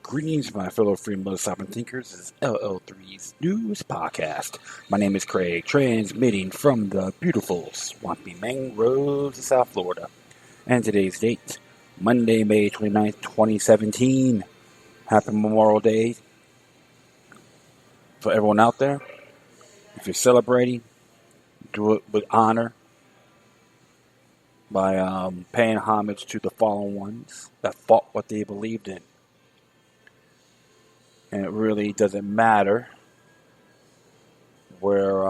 Greetings, my fellow free Mother thinkers. This is LL3's News Podcast. My name is Craig, transmitting from the beautiful swampy mangroves of South Florida. And today's date, Monday, May 29th, 2017. Happy Memorial Day for everyone out there. If you're celebrating, do it with honor by paying homage to the fallen ones that fought what they believed in. And it really doesn't matter where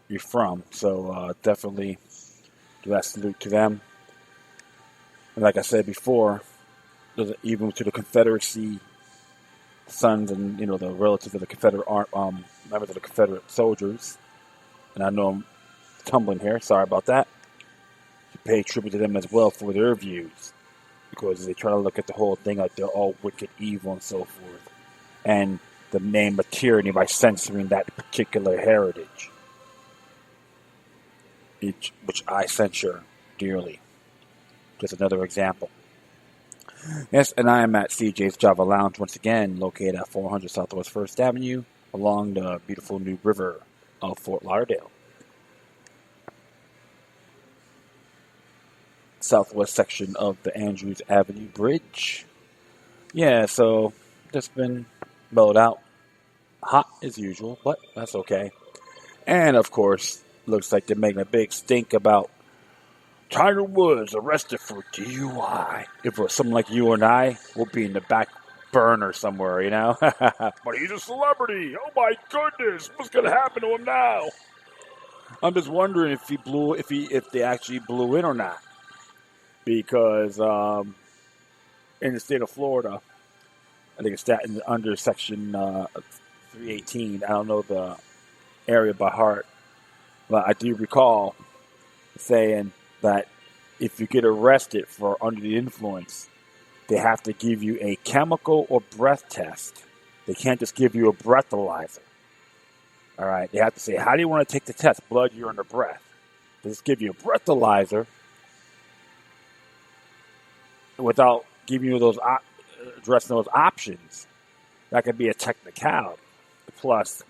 you're from. So definitely do that salute to them. And like I said before, even to the Confederacy sons and the relatives of the Confederate members of the Confederate soldiers. And I know I'm tumbling here. Sorry about that. To pay tribute to them as well for their views. Because they try to look at the whole thing like they're all wicked, evil, and so forth. And the name of tyranny by censoring that particular heritage. Which I censure dearly. Just another example. Yes, and I am at CJ's Java Lounge once again, located at 400 Southwest 1st Avenue, along the beautiful New River of Fort Lauderdale. Southwest section of the Andrews Avenue Bridge. Yeah, so just been mellowed out. Hot as usual, but that's okay. And of course, looks like they're making a big stink about Tiger Woods arrested for DUI. If it was someone like you and I, we'll be in the back burner somewhere, But he's a celebrity. Oh my goodness, what's gonna happen to him now? I'm just wondering if they actually blew in or not. Because in the state of Florida, I think it's under Section 318. I don't know the area by heart, but I do recall saying that if you get arrested for under the influence, they have to give you a chemical or breath test. They can't just give you a breathalyzer. All right, they have to say, how do you want to take the test? Blood, urine, or breath? They just give you a breathalyzer without giving you addressing those options. That could be a technicality. Plus,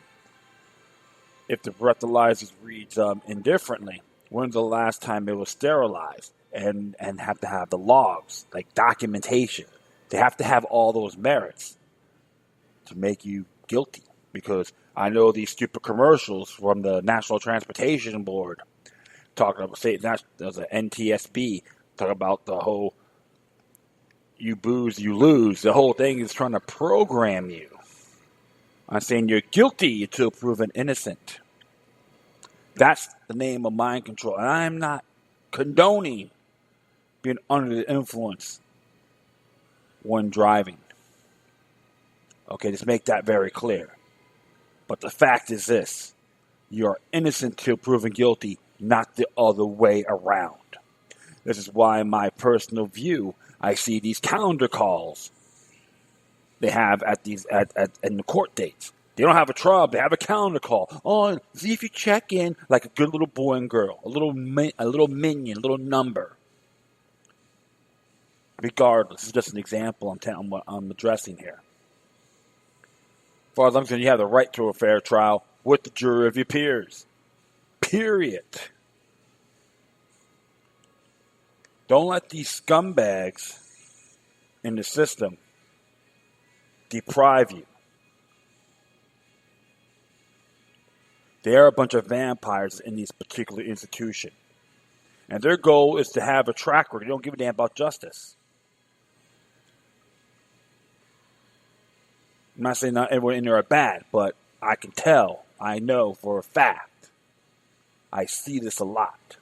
if the breathalyzer reads indifferently, when's the last time it was sterilized? And have to have the logs, like documentation. They have to have all those merits to make you guilty. Because I know these stupid commercials from the National Transportation Board talking about, say, there's an NTSB, talking about the whole you booze, you lose. The whole thing is trying to program you. I'm saying you're guilty until proven innocent. That's the name of mind control. And I'm not condoning being under the influence when driving. Okay, just make that very clear. But the fact is this. You're innocent till proven guilty, not the other way around. This is why, in my personal view, I see these calendar calls they have at in the court dates. They don't have a trial; they have a calendar call. Oh, see if you check in like a good little boy and girl, a little minion, a little number. Regardless, this is just an example. I'm addressing here. As far as I'm concerned, you have the right to a fair trial with the jury of your peers. Period. Don't let these scumbags in the system deprive you. They are a bunch of vampires in this particular institution. And their goal is to have a track record. They don't give a damn about justice. I'm not saying not everyone in there are bad, but I can tell, I know for a fact, I see this a lot.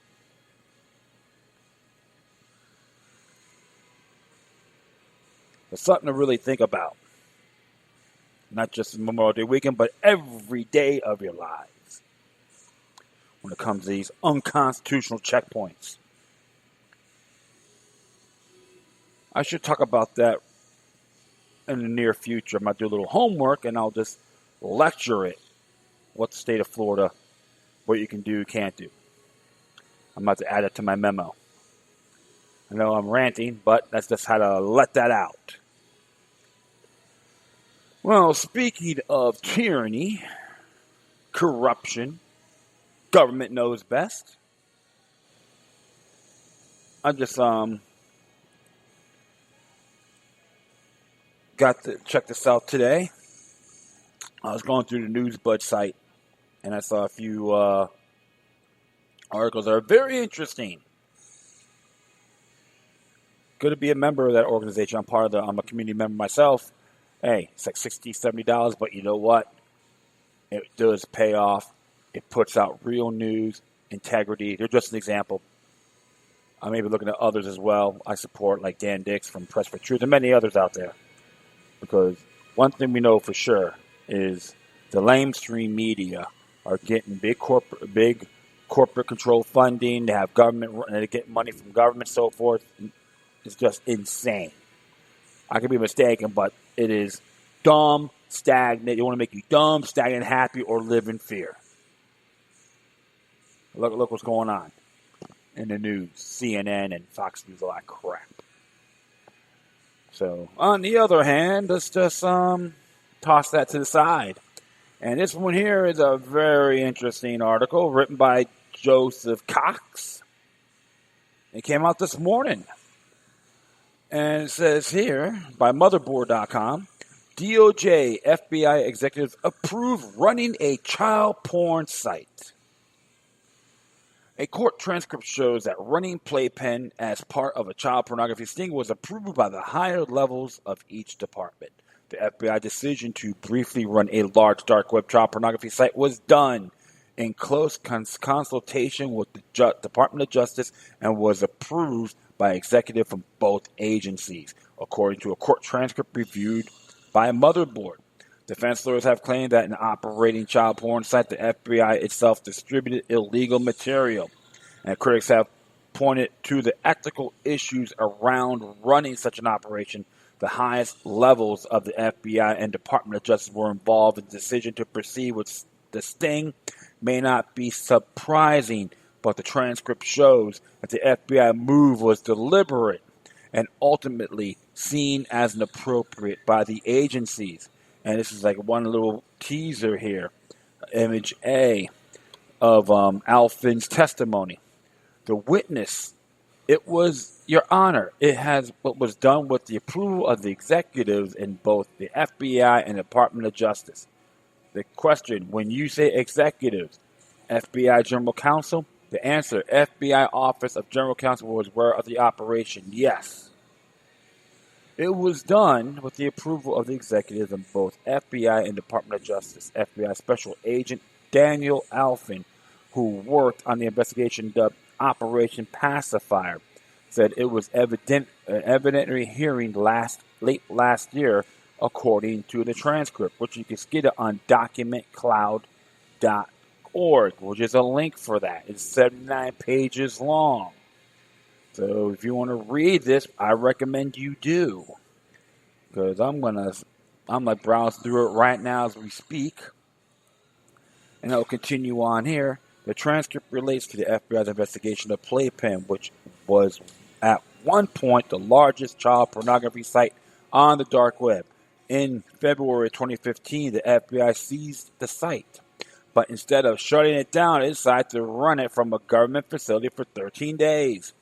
It's something to really think about. Not just Memorial Day weekend, but every day of your lives. When it comes to these unconstitutional checkpoints. I should talk about that in the near future. I might do a little homework and I'll just lecture it. What the state of Florida, what you can do, can't do. I'm about to add it to my memo. I know I'm ranting, but that's just how to let that out. Well, speaking of tyranny, corruption, government knows best. I just got to check this out today. I was going through the NewsBud site, and I saw a few articles that are very interesting. Good to be a member of that organization. I'm a community member myself. Hey, it's like $60, $70, but you know what? It does pay off. It puts out real news, integrity. They're just an example. I may be looking at others as well. I support like Dan Dix from Press for Truth and many others out there. Because one thing we know for sure is the lamestream media are getting big corporate control funding. They have government, and they get money from government, so forth. It's just insane. I could be mistaken, but it is dumb, stagnant. They want to make you dumb, stagnant, happy, or live in fear. Look what's going on in the news. CNN and Fox News, all that crap. So, on the other hand, let's just toss that to the side. And this one here is a very interesting article written by Joseph Cox. It came out this morning. And it says here, by motherboard.com, DOJ FBI executives approve running a child porn site. A court transcript shows that running Playpen as part of a child pornography sting was approved by the higher levels of each department. The FBI decision to briefly run a large dark web child pornography site was done in close consultation with the Department of Justice and was approved by executives from both agencies, according to a court transcript reviewed by Motherboard. Defense lawyers have claimed that in operating child porn site, the FBI itself distributed illegal material, and critics have pointed to the ethical issues around running such an operation. The highest levels of the FBI and Department of Justice were involved in the decision to proceed with the sting. May not be surprising, but the transcript shows that the FBI move was deliberate and ultimately seen as inappropriate by the agencies. And this is like one little teaser here, image A of Alfin's testimony. The witness, it was, Your Honor, it has what was done with the approval of the executives in both the FBI and Department of Justice. The question, when you say executives, FBI General Counsel, the answer, FBI Office of General Counsel was aware of the operation. Yes. It was done with the approval of the executives in both FBI and Department of Justice. FBI Special Agent Daniel Alfin, who worked on the investigation dubbed Operation Pacifier, said it was evidentiary hearing late last year, according to the transcript, which you can get on documentcloud.org, which is a link for that. It's 79 pages long. So if you want to read this, I recommend you do. Because I'm like browsing through it right now as we speak. And I'll continue on here. The transcript relates to the FBI's investigation of Playpen, which was at one point the largest child pornography site on the dark web. In February 2015, the FBI seized the site. But instead of shutting it down, it decided to run it from a government facility for 13 days.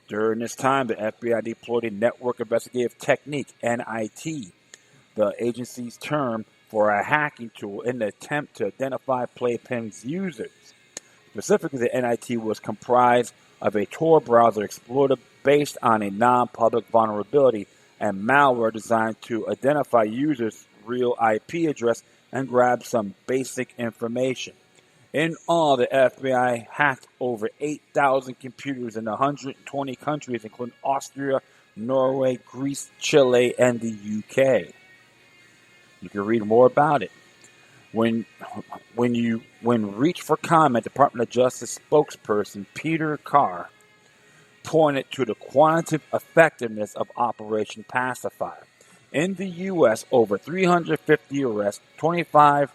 During this time, the FBI deployed a network investigative technique, NIT, the agency's term for a hacking tool, in an attempt to identify Playpen's users. Specifically, the NIT was comprised of a Tor browser exploiter based on a non-public vulnerability and malware designed to identify users' real IP address and grab some basic information. In all, the FBI hacked over 8,000 computers in 120 countries, including Austria, Norway, Greece, Chile, and the UK. You can read more about it. When Reach for Comment, Department of Justice spokesperson Peter Carr pointed to the quantitative effectiveness of Operation Pacifier. In the U.S., over 350 arrests, 25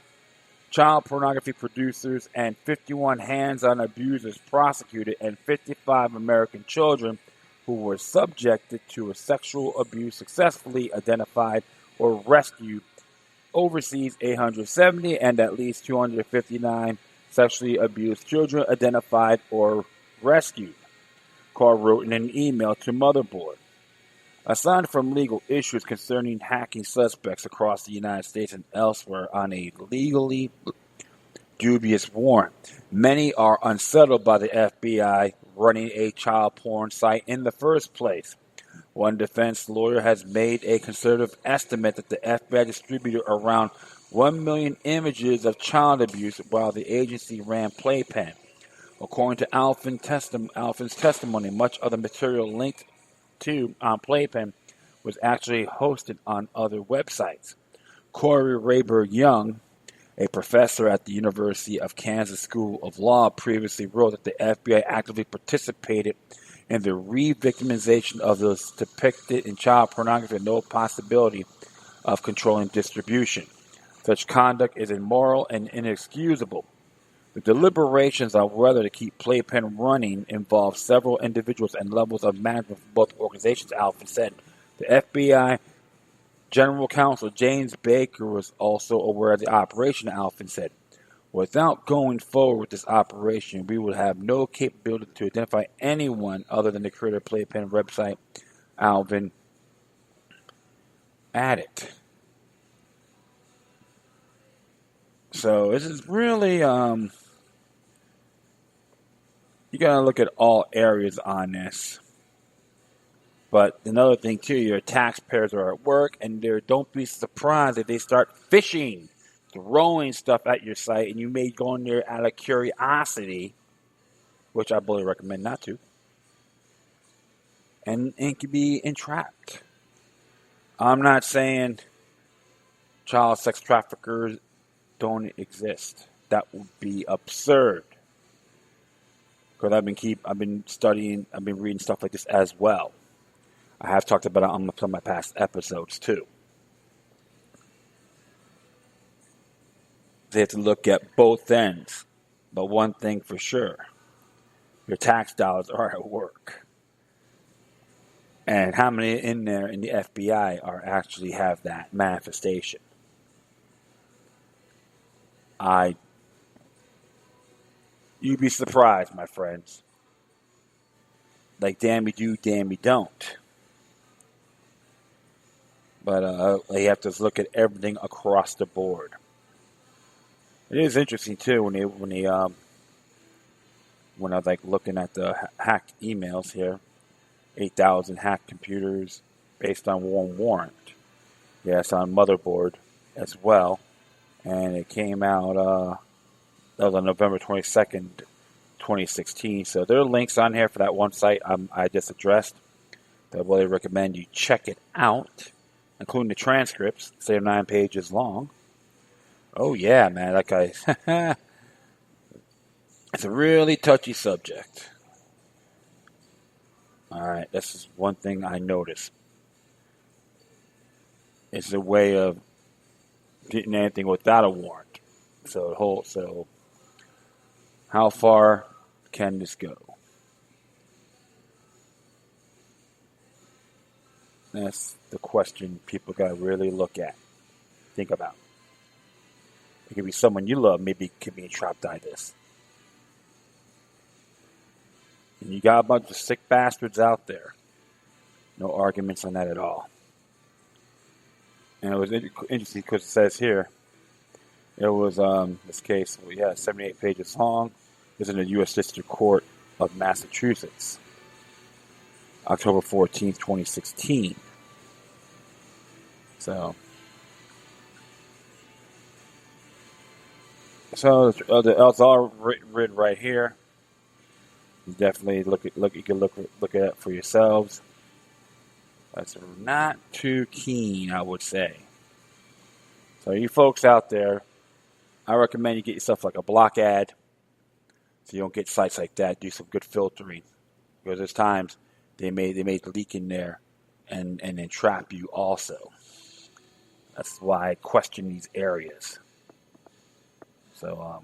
child pornography producers, and 51 hands-on abusers prosecuted, and 55 American children who were subjected to a sexual abuse successfully identified or rescued overseas 870, and at least 259 sexually abused children identified or rescued, Carr wrote in an email to Motherboard. Aside from legal issues concerning hacking suspects across the United States and elsewhere on a legally dubious warrant, many are unsettled by the FBI running a child porn site in the first place. One defense lawyer has made a conservative estimate that the FBI distributed around 1 million images of child abuse while the agency ran Playpen. According to Alfin's testimony, much of the material linked to on Playpen was actually hosted on other websites. Corey Rayburg Young, a professor at the University of Kansas School of Law, previously wrote that the FBI actively participated in the re-victimization of those depicted in child pornography with no possibility of controlling distribution. Such conduct is immoral and inexcusable. The deliberations on whether to keep Playpen running involve several individuals and levels of management for both organizations, Alfin said. The FBI General Counsel James Baker was also aware of the operation, Alfin said. Without going forward with this operation, we would have no capability to identify anyone other than the creator of Playpen website, Alvin added. So this is really, you got to look at all areas on this. But another thing, too, your taxpayers are at work, and don't be surprised if they start phishing, throwing stuff at your site, and you may go in there out of curiosity, which I fully recommend not to, and can be entrapped. I'm not saying child sex traffickers don't exist. That would be absurd. Because I've been studying, I've been reading stuff like this as well. I have talked about it on some of my past episodes too. They have to look at both ends. But one thing for sure, your tax dollars are at work. And how many in there in the FBI are actually have that manifestation? You'd be surprised, my friends. Like, damn me do, damn me don't. But you have to look at everything across the board. It is interesting too when I was like looking at the hacked emails here, 8,000 hacked computers based on one warrant. Yes, on Motherboard as well, and it came out. That was on November 22nd, 2016. So there are links on here for that one site I just addressed. I really recommend you check it out, including the transcripts. They're 9 pages long. Oh, yeah, man. It's a really touchy subject. All right, this is one thing I noticed. It's a way of getting anything without a warrant. So how far can this go? That's the question people got to really look at. Think about. It could be someone you love, maybe could be entrapped by this. And you got a bunch of sick bastards out there. No arguments on that at all. And it was interesting because it says here, it was, this case, 78 pages long. It was in the U.S. District Court of Massachusetts, October 14th, 2016. So it's all written right here. You definitely you can look at it for yourselves. That's not too keen, I would say. So you folks out there, I recommend you get yourself like a block ad, so you don't get sites like that. Do some good filtering, because there's times they may leak in there and then trap you also. That's why I question these areas. So, all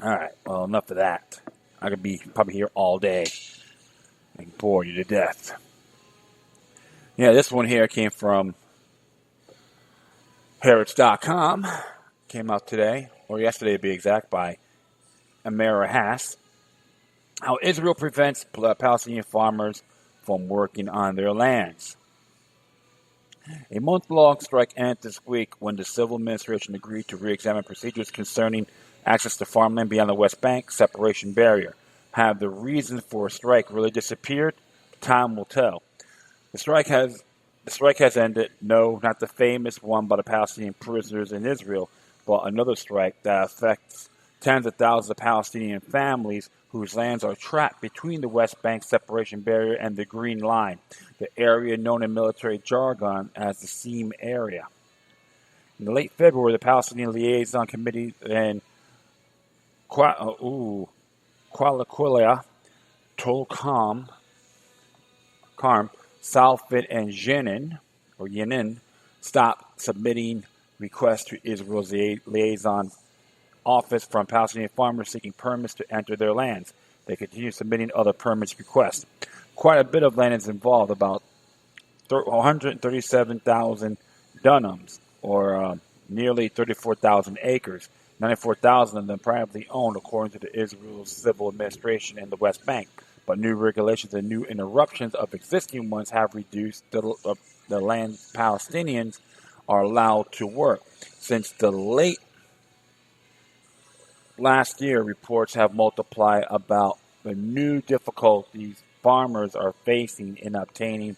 right. Well, enough of that. I could be probably here all day. and bore you to death. Yeah, this one here came from Heritage.com. Came out today, or yesterday to be exact, by Amara Hass. How Israel prevents Palestinian farmers from working on their lands. A month-long strike ended this week when the civil administration agreed to re-examine procedures concerning access to farmland beyond the West Bank separation barrier. Have the reason for a strike really disappeared? Time will tell. The strike has ended. No, not the famous one by the Palestinian prisoners in Israel, but another strike that affects tens of thousands of Palestinian families whose lands are trapped between the West Bank separation barrier and the Green Line, the area known in military jargon as the Seam area. In late February, the Palestinian Liaison Committee and Kuala Tolkam, Salfit, and Yenin stopped submitting requests to Israel's liaison office from Palestinian farmers seeking permits to enter their lands. They continue submitting other permits requests. Quite a bit of land is involved, about 137,000 dunams, or nearly 34,000 acres. 94,000 of them privately owned, according to the Israel's civil administration in the West Bank. But new regulations and new interruptions of existing ones have reduced the land Palestinians are allowed to work. Since the late last year, reports have multiplied about the new difficulties farmers are facing in obtaining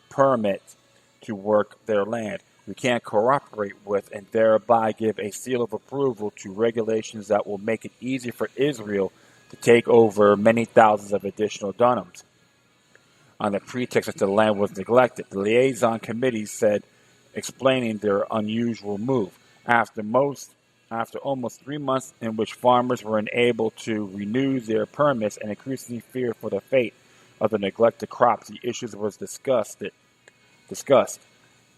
permits to work their land. We can't cooperate with and thereby give a seal of approval to regulations that will make it easy for Israel to take over many thousands of additional dunams on the pretext that the land was neglected. The liaison committee said, explaining their unusual move. After almost 3 months in which farmers were unable to renew their permits and increasingly fear for the fate of the neglected crops, the issues was discussed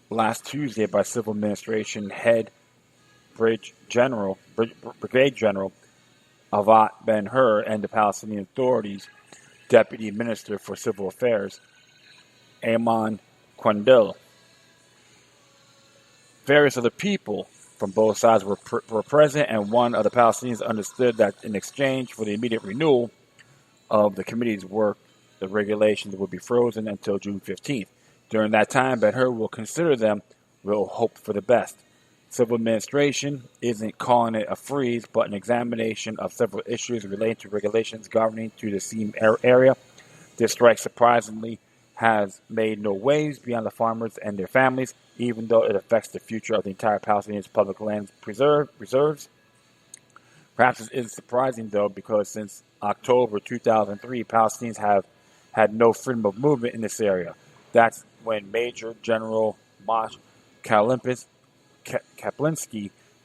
last Tuesday by Civil Administration Head Brigade General Avat Ben-Hur and the Palestinian Authority's Deputy Minister for Civil Affairs, Amon Quandil. Various other people from both sides were present, and one of the Palestinians understood that in exchange for the immediate renewal of the committee's work, the regulations would be frozen until June 15th. During that time, Ben-Hur will consider them. We'll hope for the best. Civil administration isn't calling it a freeze, but an examination of several issues relating to regulations governing to the Seam area. This strike surprisingly has made no waves beyond the farmers and their families, even though it affects the future of the entire Palestinian public lands reserves. Perhaps it isn't surprising, though, because since October 2003, Palestinians have had no freedom of movement in this area. That's when Major General Moshe Kaplinsky,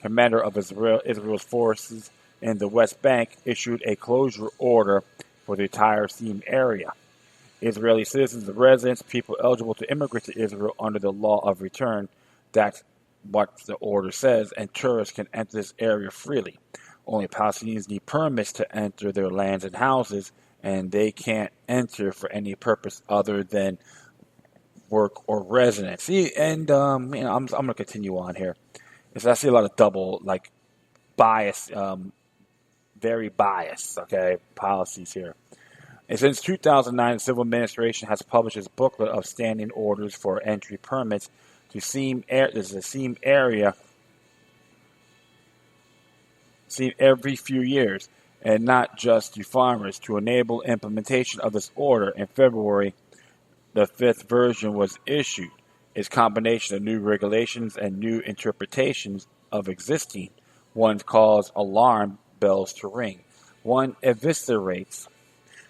commander of Israel's forces in the West Bank, issued a closure order for the entire Seam area. Israeli citizens, residents, people eligible to immigrate to Israel under the law of return, that's what the order says, and tourists can enter this area freely. Only Palestinians need permits to enter their lands and houses, and they can't enter for any purpose other than work or residence. See, and I'm going to continue on here. So I see a lot of double, bias, very biased, policies here. And since 2009, the Civil Administration has published its booklet of standing orders for entry permits to Seam area every few years, and not just to farmers. To enable implementation of this order, in February, the fifth version was issued. Its combination of new regulations and new interpretations of existing ones cause alarm bells to ring. One eviscerates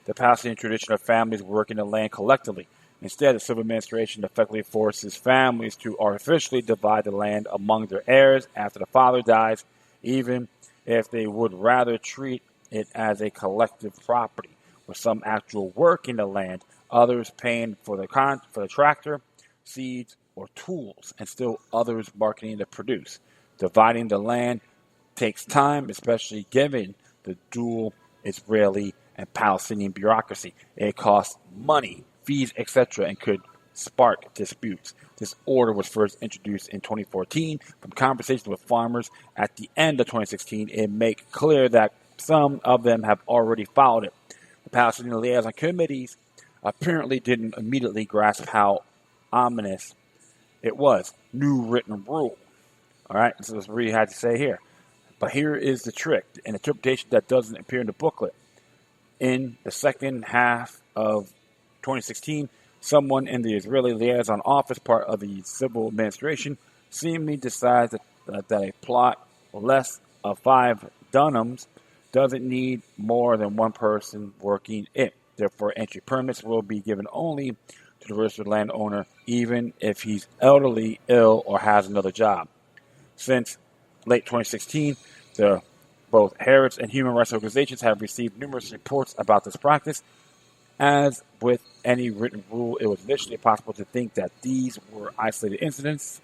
the Palestinian tradition of families working the land collectively. Instead, the civil administration effectively forces families to artificially divide the land among their heirs after the father dies, even if they would rather treat it as a collective property, with some actual work in the land, others paying for the tractor, seeds, or tools, and still others marketing the produce. Dividing the land takes time, especially given the dual Israeli and Palestinian bureaucracy. It costs money, fees, etc., and could spark disputes. This order was first introduced in 2014 from conversations with farmers. At the end of 2016, it made clear that some of them have already followed it. The Palestinian liaison committees apparently didn't immediately grasp how ominous it was. New written rule. All right, so that's what we had to say here. But here is the trick, an interpretation that doesn't appear in the booklet. In the second half of 2016, someone in the Israeli liaison office, part of the civil administration, seemingly decides that a plot less of 5 dunams doesn't need more than one person working it. Therefore, entry permits will be given only to the registered landowner, even if he's elderly, ill, or has another job. Since late 2016, both Harrods and human rights organizations have received numerous reports about this practice. As with any written rule, it was initially possible to think that these were isolated incidents,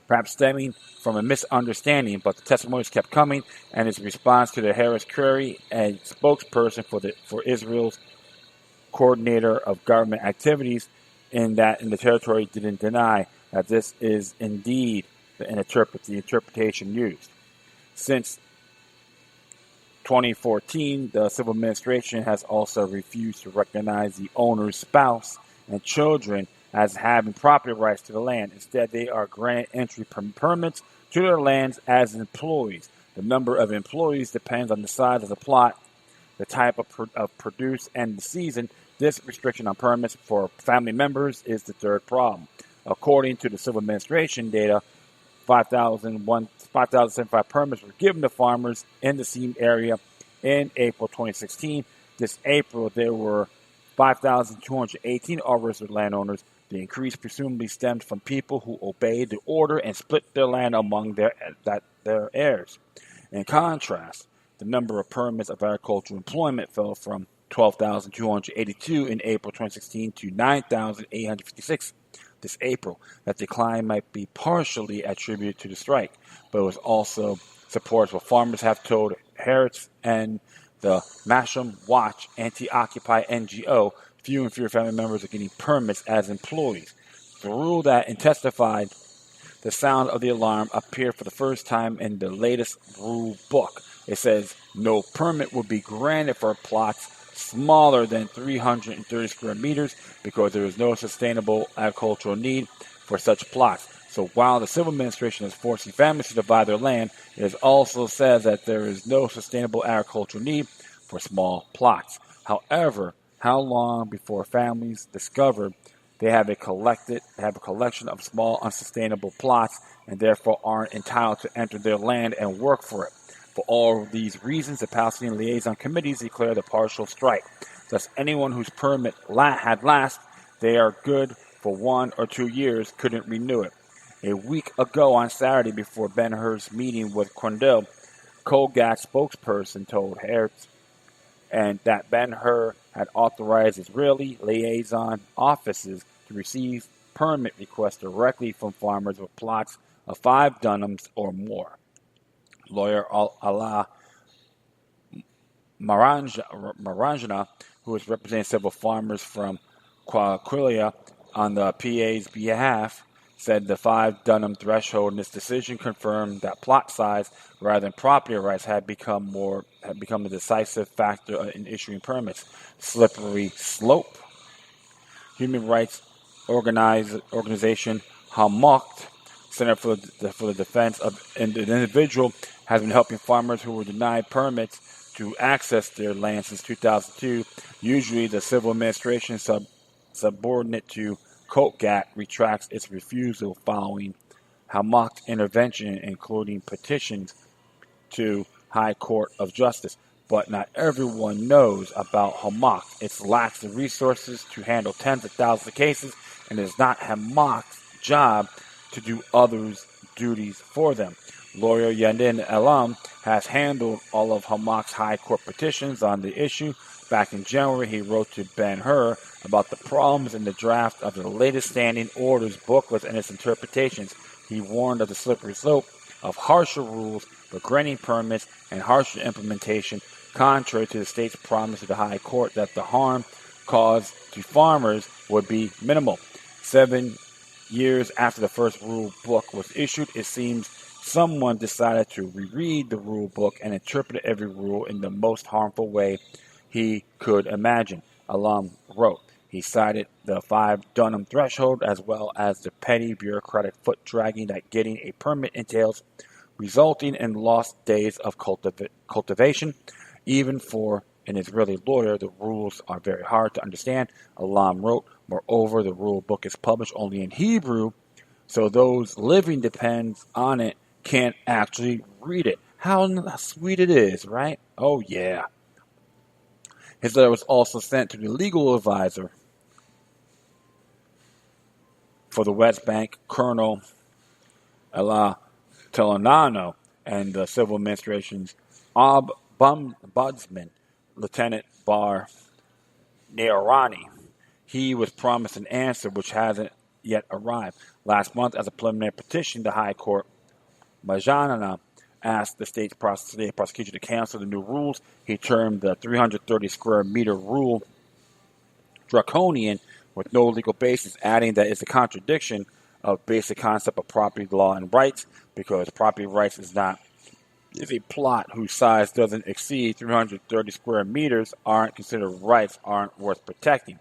perhaps stemming from a misunderstanding, but the testimonies kept coming, and his response to the Harris query, a spokesperson for Israel's coordinator of government activities in the territory didn't deny that this is indeed the interpretation used. Since 2014, the civil administration has also refused to recognize the owner's spouse and children as having property rights to the land. Instead, they are granted entry permits to their lands as employees. The number of employees depends on the size of the plot, the type of produce, and the season. This restriction on permits for family members is the third problem. According to the civil administration data, 5,075 permits were given to farmers in the same area in April 2016. This April, there were 5,218 registered landowners. The increase presumably stemmed from people who obeyed the order and split their land among their heirs. In contrast, the number of permits of agricultural employment fell from 12,282 in April 2016 to 9,856 this April. That decline might be partially attributed to the strike, but it was also supports what farmers have told Harrods and the Masham Watch anti-Occupy NGO. Fewer and fewer family members are getting permits as employees. The rule that intensified the sound of the alarm appeared for the first time in the latest rule book. It says no permit will be granted for plots smaller than 330 square meters because there is no sustainable agricultural need for such plots. So while the civil administration is forcing families to divide their land, it also says that there is no sustainable agricultural need for small plots. However, how long before families discover they have a collection of small, unsustainable plots and therefore aren't entitled to enter their land and work for it? For all of these reasons, the Palestinian liaison committees declared a partial strike. Thus, anyone whose permit had lapsed, they are good for 1 or 2 years, couldn't renew it. A week ago on Saturday, before Ben-Hur's meeting with Quindel, Colgat's spokesperson told Hertz and that Ben-Hur had authorized Israeli liaison offices to receive permit requests directly from farmers with plots of 5 dunams or more. Lawyer Ala Maranjana, who is representing several farmers from Quaquilia on the PA's behalf, said the 5 dunam threshold in this decision confirmed that plot size rather than property rights had become the decisive factor in issuing permits. Slippery slope. Human rights organization Hamocht, Center for the Defense of an Individual, has been helping farmers who were denied permits to access their land since 2002. Usually, the civil administration subordinate to Colgat retracts its refusal following Hamocht's intervention, including petitions to High Court of Justice. But not everyone knows about Hamocht. It lacks the resources to handle tens of thousands of cases, and it is not Hamocht's job to do others' duties for them. Lawyer Yadin Elam has handled all of Hamocht's high court petitions on the issue. Back in January, he wrote to Ben-Hur about the problems in the draft of the latest standing orders booklet and its interpretations. He warned of the slippery slope of harsher rules for granting permits and harsher implementation contrary to the state's promise to the High Court that the harm caused to farmers would be minimal. 7 years after the first rule book was issued, it seems someone decided to reread the rule book and interpret every rule in the most harmful way he could imagine, Alam wrote. He cited the 5 Dunham threshold as well as the petty bureaucratic foot dragging that getting a permit entails, resulting in lost days of cultivation. Even for an Israeli lawyer, the rules are very hard to understand, Alam wrote. Moreover, the rule book is published only in Hebrew, so those living depends on it can't actually read it. How sweet it is, right? Oh, yeah. His letter was also sent to the legal advisor for the West Bank, Colonel Ella Telanano, and the civil administration's ombudsman, Lieutenant Bar Nearani. He was promised an answer which hasn't yet arrived. Last month, as a preliminary petition, the High Court, Majanana, asked the state prosecution to cancel the new rules. He termed the 330 square meter rule draconian with no legal basis, adding that it's a contradiction of basic concept of property law and rights, because property rights is a plot whose size doesn't exceed 330 square meters aren't considered rights, aren't worth protecting.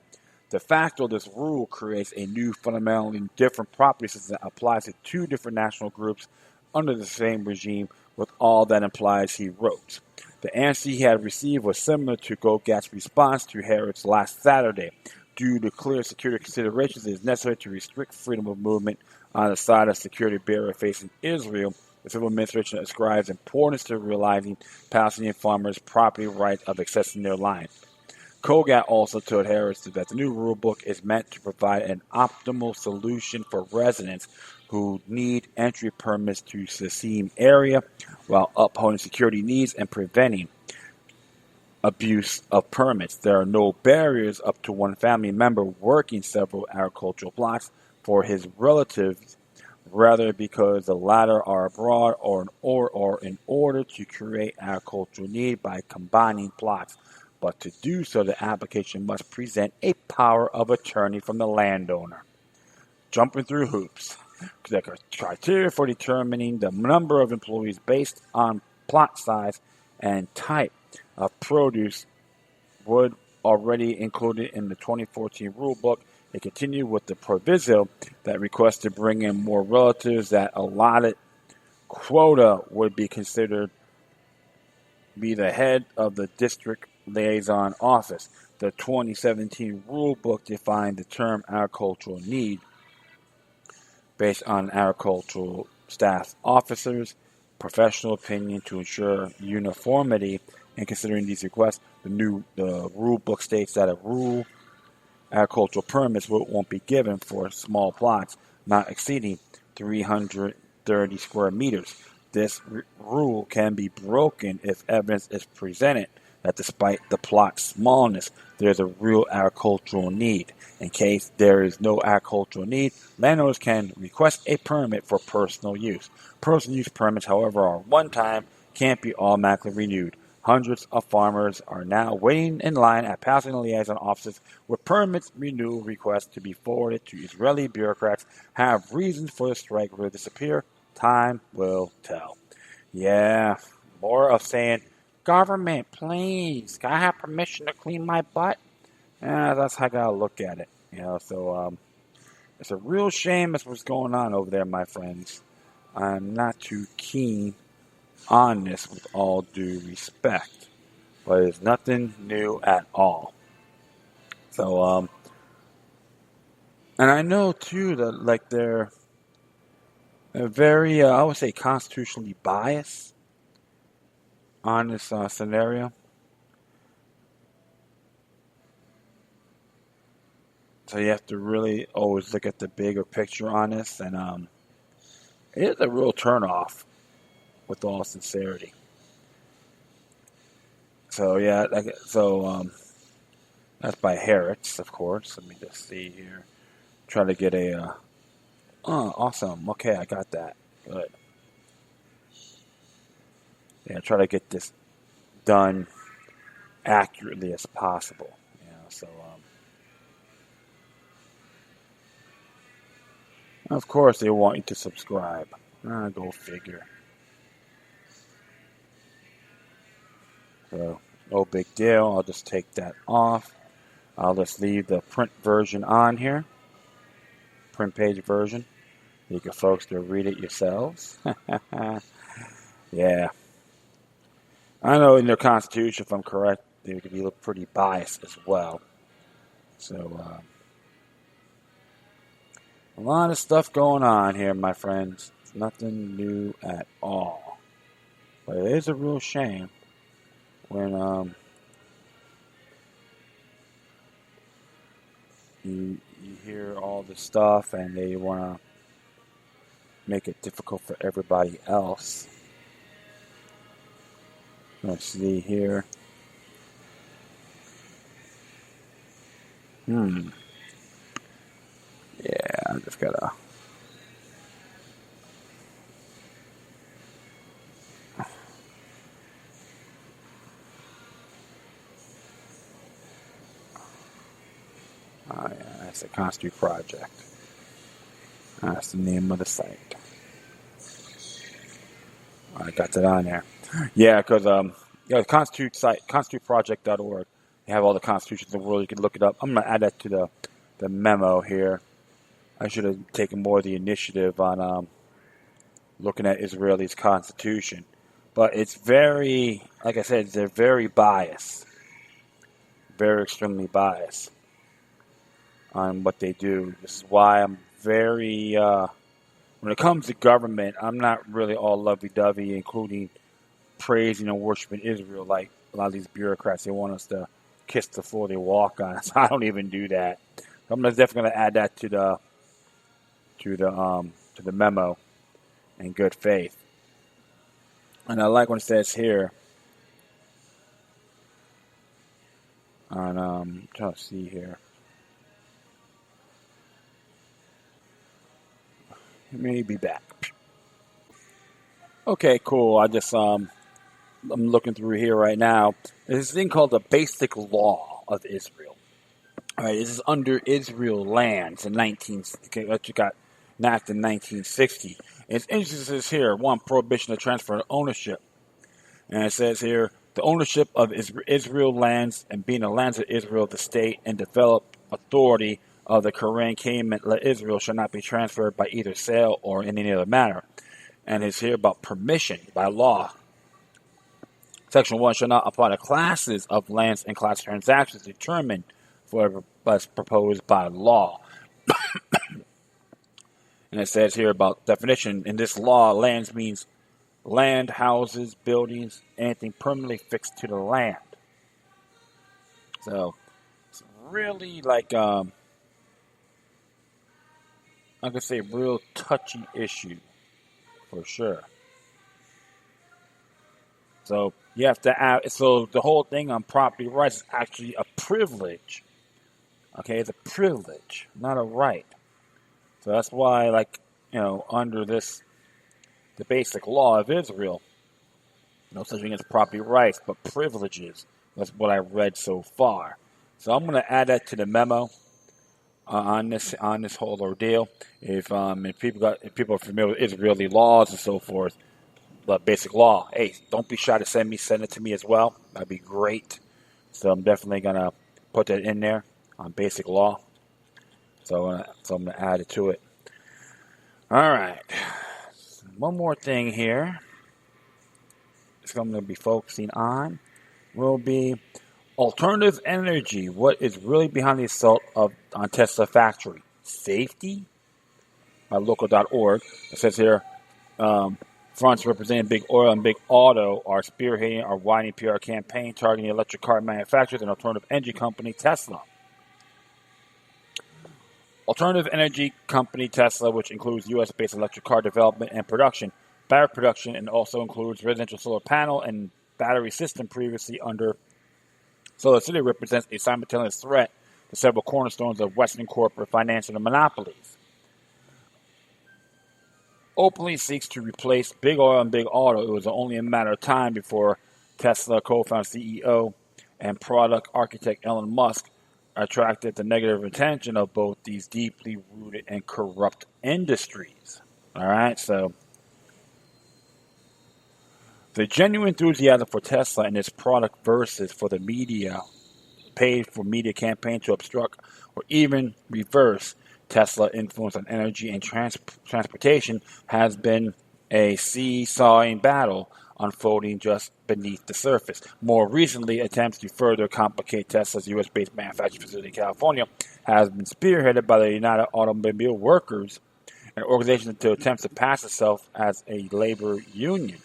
De facto, this rule creates a new fundamentally different property system that applies to 2 different national groups under the same regime, with all that implies, he wrote. The answer he had received was similar to Gogat's response to Harrod's last Saturday. Due to clear security considerations, it is necessary to restrict freedom of movement on the side of security barrier facing Israel. The civil administration ascribes importance to realizing Palestinian farmers' property rights of accessing their land. Kogat also told Harris that the new rulebook is meant to provide an optimal solution for residents who need entry permits to the Sassim area while upholding security needs and preventing abuse of permits. There are no barriers up to one family member working several agricultural plots for his relatives, rather because the latter are abroad or in order to create agricultural need by combining plots. But to do so, the application must present a power of attorney from the landowner. Jumping through hoops. The criteria for determining the number of employees based on plot size and type of produce would already included in the 2014 rulebook. It continued with the proviso that requests to bring in more relatives that allotted quota would be considered be the head of the district liaison office. The 2017 rulebook defined the term agricultural need based on agricultural staff officers' professional opinion to ensure uniformity in considering these requests. The rulebook states that agricultural permits won't be given for small plots not exceeding 330 square meters. This rule can be broken if evidence is presented that despite the plot's smallness, there is a real agricultural need. In case there is no agricultural need, landowners can request a permit for personal use. Personal use permits, however, are one-time, can't be automatically renewed. Hundreds of farmers are now waiting in line at Palestinian liaison offices with permits renewal requests to be forwarded to Israeli bureaucrats. Have reasons for the strike will disappear? Time will tell. Yeah, more of saying, government, please, can I have permission to clean my butt? That's how I gotta look at it. So it's a real shame that's what's going on over there, my friends. I'm not too keen on this, with all due respect, but it's nothing new at all. So, and I know too that they're very, I would say, constitutionally biased on this scenario. So you have to really always look at the bigger picture on this, and it is a real turnoff, with all sincerity. So yeah, that's by Harrods, of course. Let me just see here. Try to get a. Awesome. Okay, I got that. Good. Yeah, try to get this done accurately as possible. So of course they want you to subscribe. Go figure. So no big deal. I'll just take that off. I'll just leave the print version on here. Print page version. You can folks to read it yourselves. Yeah. I know in their Constitution, if I'm correct, they could be pretty biased as well. So, a lot of stuff going on here, my friends. It's nothing new at all. But it is a real shame when you hear all this stuff and they want to make it difficult for everybody else. Let's see here. Yeah, I just gotta. Oh, yeah, that's the Constitute Project. That's the name of the site. I got that on there. Yeah, because the Constitute site, constituteproject.org. You have all the constitutions of the world. You can look it up. I'm going to add that to the memo here. I should have taken more of the initiative on looking at Israel's constitution. But it's very, like I said, they're very biased. Very extremely biased on what they do. This is why I'm very, when it comes to government, I'm not really all lovey-dovey, including praising and worshiping Israel like a lot of these bureaucrats. They want us to kiss the floor they walk on. So I don't even do that. I'm definitely going to add that to the memo in good faith. And I like what it says here on I'm trying to see here. Maybe back. Okay, cool. I just I'm looking through here right now. There's this thing called the Basic Law of Israel. All right, this is under Israel lands in that you got enacted in 1960. And it's interesting. It says here, one, prohibition of transfer of ownership, and it says here the ownership of Israel lands and being the lands of Israel, the state and developed authority of the Quran came and let Israel shall not be transferred by either sale or in any other manner. And it's here about permission by law. Section 1 shall not apply to classes of lands and class transactions determined for as proposed by law. And it says here about definition. In this law, lands means land, houses, buildings, anything permanently fixed to the land. So it's really like I could say real touchy issue for sure. So you have to add, so the whole thing on property rights is actually a privilege. Okay, it's a privilege, not a right. So that's why, like, under the basic law of Israel, no such thing as property rights, but privileges. That's what I read so far. So I'm going to add that to the memo on this whole ordeal. If people are familiar with Israeli laws and so forth, the basic law. Hey, don't be shy to send it to me as well. That'd be great. So I'm definitely gonna put that in there on basic law. So I'm gonna add it to it. All right. One more thing here. It's I'm gonna be focusing on will be alternative energy. What is really behind the assault on Tesla factory? Safety? By local.org. It says here. Fronts representing Big Oil and Big Auto are spearheading our widening PR campaign targeting the electric car manufacturers and alternative energy company Tesla. Alternative energy company Tesla, which includes U.S.-based electric car development and production, battery production, and also includes residential solar panel and battery system previously under SolarCity, represents a simultaneous threat to several cornerstones of Western corporate financial monopolies. Openly seeks to replace Big Oil and Big Auto. It was only a matter of time before Tesla co-founder CEO and product architect Elon Musk attracted the negative attention of both these deeply rooted and corrupt industries. All right, so the genuine enthusiasm for Tesla and its product versus for the media, paid for media campaign to obstruct or even reverse Tesla influence on energy and transportation has been a seesawing battle unfolding just beneath the surface. More recently, attempts to further complicate Tesla's U.S.-based manufacturing facility in California has been spearheaded by the United Automobile Workers, an organization that attempts to pass itself as a labor union.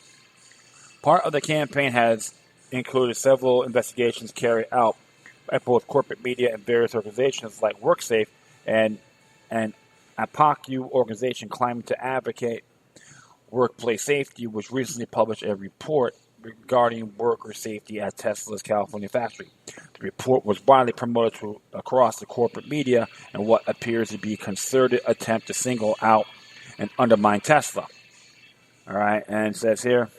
Part of the campaign has included several investigations carried out by both corporate media and various organizations like WorkSafe and an AKnewGod organization claiming to advocate workplace safety, which recently published a report regarding worker safety at Tesla's California factory. The report was widely promoted across the corporate media in what appears to be a concerted attempt to single out and undermine Tesla. All right, and it says here,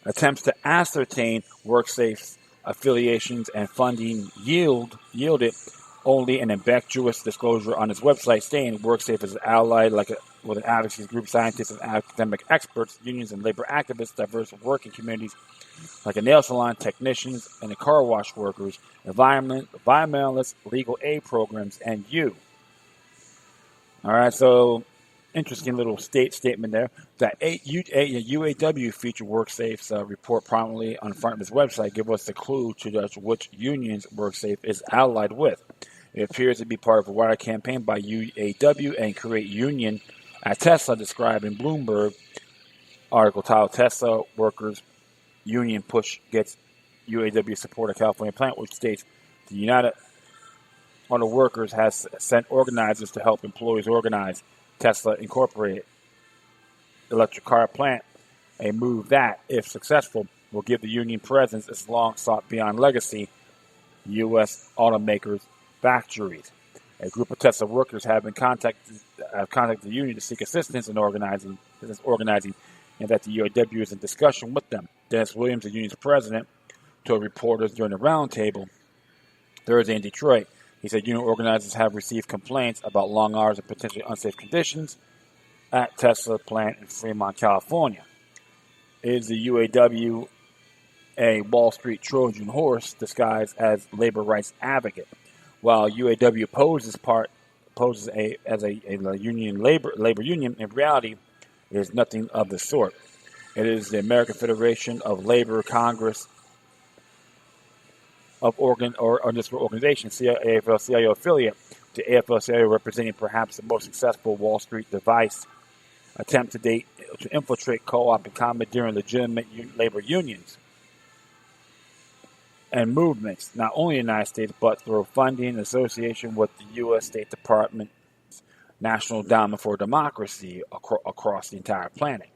attempts to ascertain WorkSafe's affiliations and funding yielded only an ambiguous disclosure on its website stating WorkSafe is allied with an advocacy group, scientists and academic experts, unions and labor activists, diverse working communities like a nail salon, technicians and the car wash workers, environmentalists, legal aid programs, and you. All right, so interesting little statement there. That UAW featured WorkSafe's report prominently on the front of his website give us the clue to judge which unions WorkSafe is allied with. It appears to be part of a wider campaign by UAW and Create Union at Tesla, described in Bloomberg article titled Tesla Workers Union Push Gets UAW Support at California Plant, which states the United Auto Workers has sent organizers to help employees organize Tesla Incorporated electric car plant, a move that, if successful, will give the union presence its long sought beyond legacy U.S. automakers' factories. A group of Tesla workers have contacted the union to seek assistance in organizing, and that the UAW is in discussion with them. Dennis Williams, the union's president, told reporters during the roundtable Thursday in Detroit. He said union organizers have received complaints about long hours and potentially unsafe conditions at Tesla plant in Fremont, California. Is the UAW a Wall Street Trojan horse disguised as labor rights advocate? While UAW poses as a union labor union, in reality, it is nothing of the sort. It is the American Federation of Labor Congress of organizations, AFL-CIO affiliate, the AFL-CIO representing perhaps the most successful Wall Street device attempt to date to infiltrate, co-op, and commandeering legitimate labor unions and movements, not only in the United States, but through funding and association with the U.S. State Department's National Endowment for Democracy across the entire planet.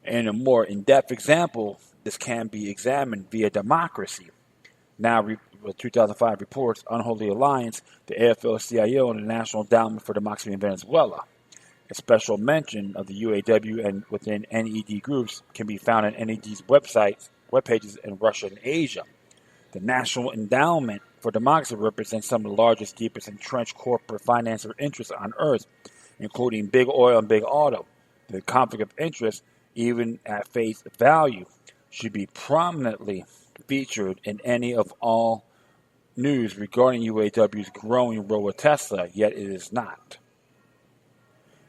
In a more in-depth example, this can be examined via Democracy. Now, 2005 reports Unholy Alliance, the AFL-CIO, and the National Endowment for Democracy in Venezuela. A special mention of the UAW and within NED groups can be found on NED's web pages in Russia and Asia. The National Endowment for Democracy represents some of the largest, deepest entrenched corporate financial interests on Earth, including big oil and big auto. The conflict of interest, even at face value, should be prominently featured in any of all news regarding UAW's growing role with Tesla, yet it is not.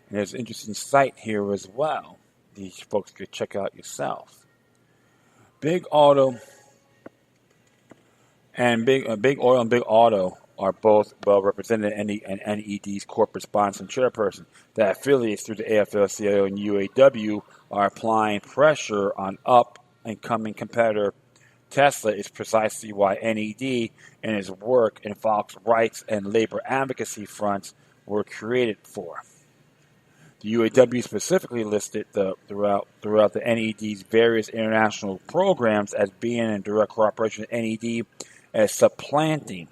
And there's an interesting site here as well. These folks could check out yourself. Big Auto and Big Oil and Big Auto are both well represented in NED's corporate sponsor and chairperson. The affiliates through the AFL-CIO and UAW are applying pressure on up-and-coming competitor Tesla is precisely why NED and its work in Fox rights and labor advocacy fronts were created for. The UAW specifically listed throughout the NED's various international programs as being in direct cooperation with NED as supplanting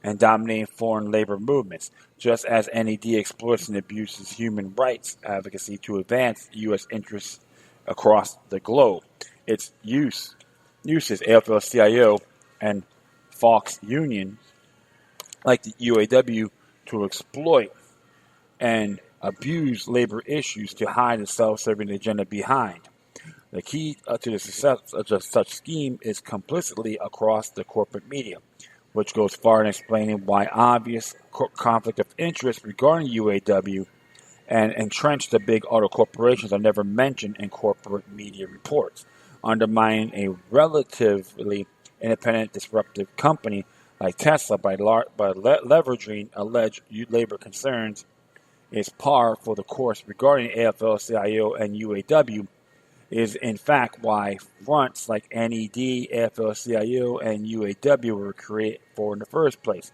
and dominating foreign labor movements, just as NED exploits and abuses human rights advocacy to advance U.S. interests across the globe. Its use uses AFL-CIO and Fox Union, like the UAW, to exploit and abuse labor issues to hide the self-serving agenda behind. The key to the success of such scheme is complicity across the corporate media, which goes far in explaining why obvious conflict of interest regarding UAW and entrenched the big auto corporations are never mentioned in corporate media reports, undermining a relatively independent, disruptive company like Tesla by leveraging alleged labor concerns is par for the course regarding AFL-CIO and UAW is in fact why fronts like NED, AFL-CIO, and UAW were created for in the first place.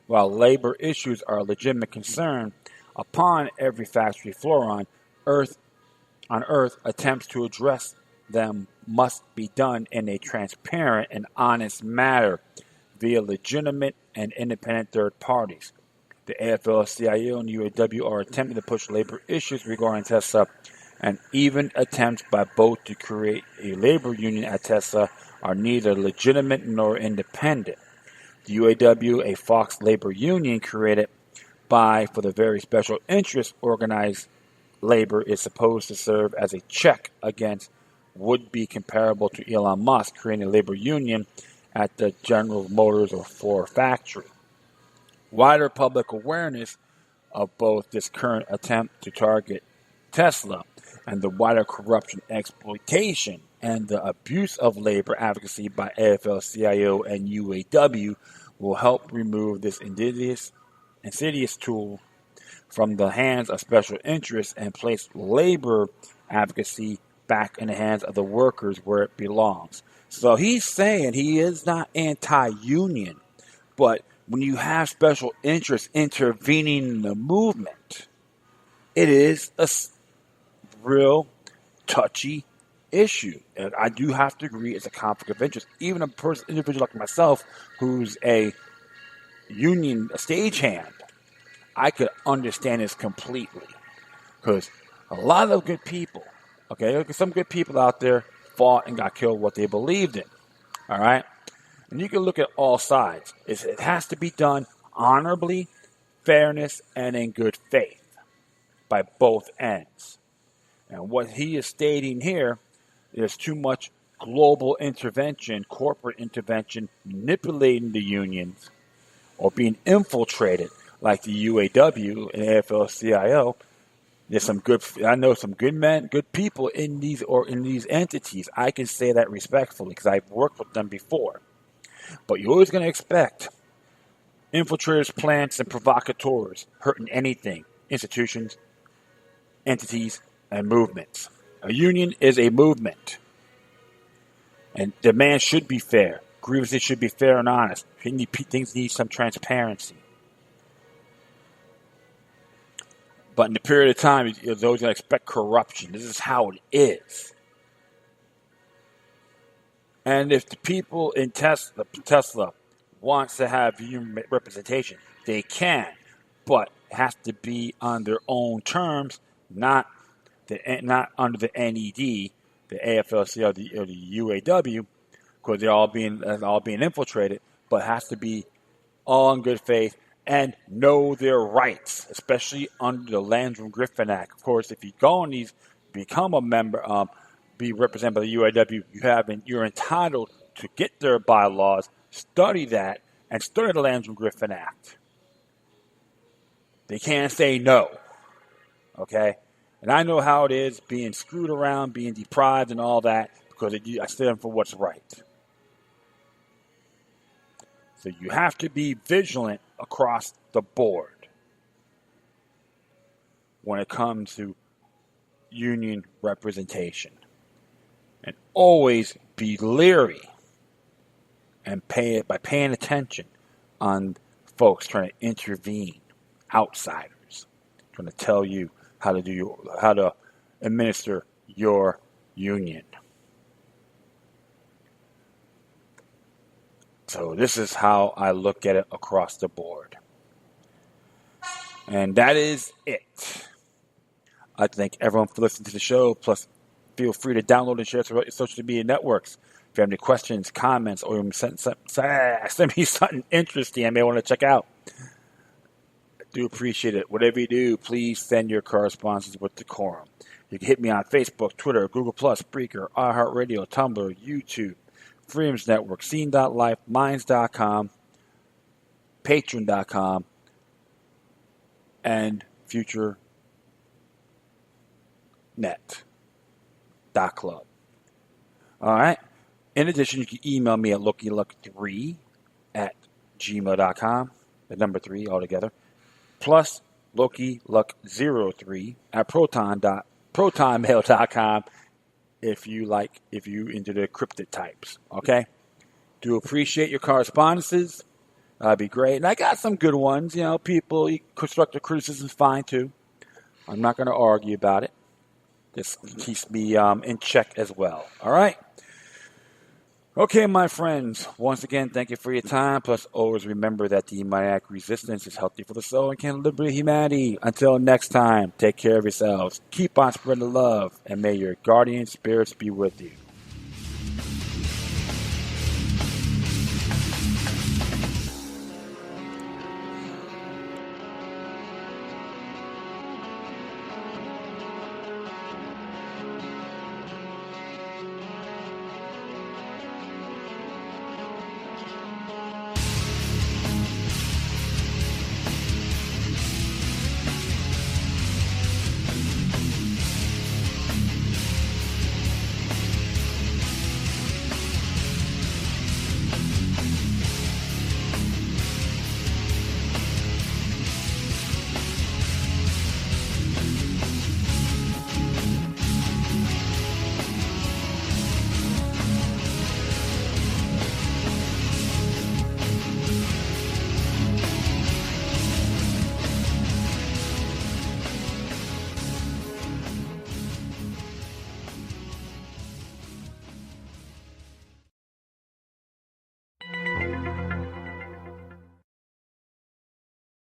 While labor issues are a legitimate concern, upon every factory floor on Earth, attempts to address them must be done in a transparent and honest manner via legitimate and independent third parties. The AFL-CIO and UAW are attempting to push labor issues regarding Tesla, and even attempts by both to create a labor union at Tesla are neither legitimate nor independent. The UAW, a Fox labor union created for the very special interest organized labor, is supposed to serve as a check against would be comparable to Elon Musk creating a labor union at the General Motors or Ford factory. Wider public awareness of both this current attempt to target Tesla and the wider corruption, exploitation, and the abuse of labor advocacy by AFL-CIO and UAW will help remove this insidious tool from the hands of special interests and place labor advocacy back in the hands of the workers where it belongs. So he's saying he is not anti-union, but when you have special interests intervening in the movement, it is a real touchy issue. And I do have to agree it's a conflict of interest. Even a individual like myself who's a union stagehand, I could understand this completely. Because a lot of good people, some good people out there fought and got killed what they believed in. All right? And you can look at all sides. It has to be done honorably, fairness, and in good faith by both ends. And what he is stating here is too much global intervention, corporate intervention, manipulating the unions, or being infiltrated like the UAW and AFL-CIO. I know some good men, good people in these entities. I can say that respectfully because I've worked with them before. But you're always going to expect infiltrators, plants, and provocateurs hurting anything, institutions, entities, and movements. A union is a movement. And demand should be fair. Grievances should be fair and honest. Things need some transparency. But in the period of time, there's always going to expect corruption. This is how it is. And if the people in Tesla wants to have union representation, they can. But it has to be on their own terms, not under the NED, the AFL-CIO, or the UAW, because they're all being infiltrated. But it has to be all in good faith and know their rights, especially under the Landrum-Griffin Act. Of course, if you go on these, become a member, be represented by the UAW, you're entitled to get their bylaws, study that, and study the Landrum-Griffin Act. They can't say no. Okay? And I know how it is being screwed around, being deprived, and all that, because I stand for what's right. So you have to be vigilant across the board when it comes to union representation. And always be leery and by paying attention on folks trying to intervene, outsiders, trying to tell you how to administer your union. So this is how I look at it across the board. And that is it. I thank everyone for listening to the show. Plus, feel free to download and share throughout your social media networks. If you have any questions, comments, or even send me something interesting I may want to check out, I do appreciate it. Whatever you do, please send your correspondences with decorum. You can hit me on Facebook, Twitter, Google+, Spreaker, iHeartRadio, Tumblr, YouTube, Freedoms Network, Scene.life, Minds.com, Patreon.com, and FutureNet.club. All right. In addition, you can email me at LokiLuck3@gmail.com, the number 3 altogether, plus LokiLuck03 at protonmail.com if you into the cryptid types. Okay? Do appreciate your correspondences. That'd be great. And I got some good ones. People, constructive criticism is fine too. I'm not going to argue about it. This keeps me in check as well. All right? Okay, my friends. Once again, thank you for your time. Plus, always remember that the demoniac resistance is healthy for the soul and can liberate humanity. Until next time, take care of yourselves. Keep on spreading the love, and may your guardian spirits be with you.